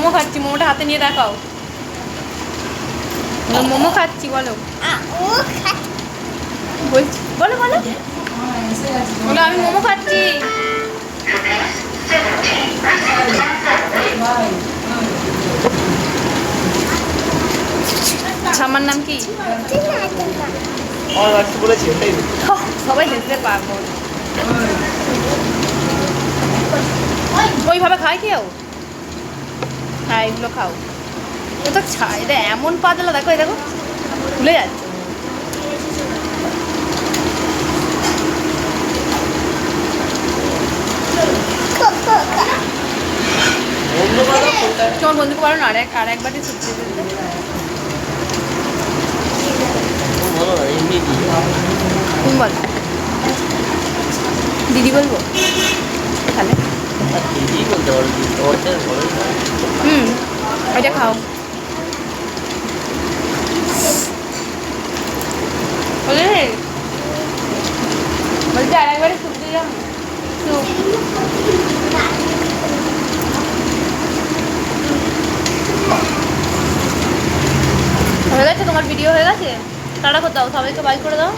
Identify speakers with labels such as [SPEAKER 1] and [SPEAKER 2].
[SPEAKER 1] মোমো খাচ্ছি, মোমোটা হাতে নিয়ে দেখাও। মোমো খাচ্ছি বলো, বলছি বলো বলো বলো আমি মোমো খাচ্ছি। আমার নাম কি? সবাই হেসে পাগল। ওইভাবে খায় কেউ? হ্যাঁ এগুলো খাও। ও তো ছাই রে, এমন পাতলা দেখো, এই দেখো ভুলে যাচ্ছে। তোমার বন্ধুকে পারো না আর এক বাটি সবজি দিতে? তুমি বলো। দিদি বলবো তাহলে। ওইটা খাও। বলছি আর একবারে স্যুপ দিলাম, স্যুপ। হয়ে গেছে তোমার ভিডিও হয়ে গেছে? টাটা করে দাও, সবাইকে বাই করে দাও।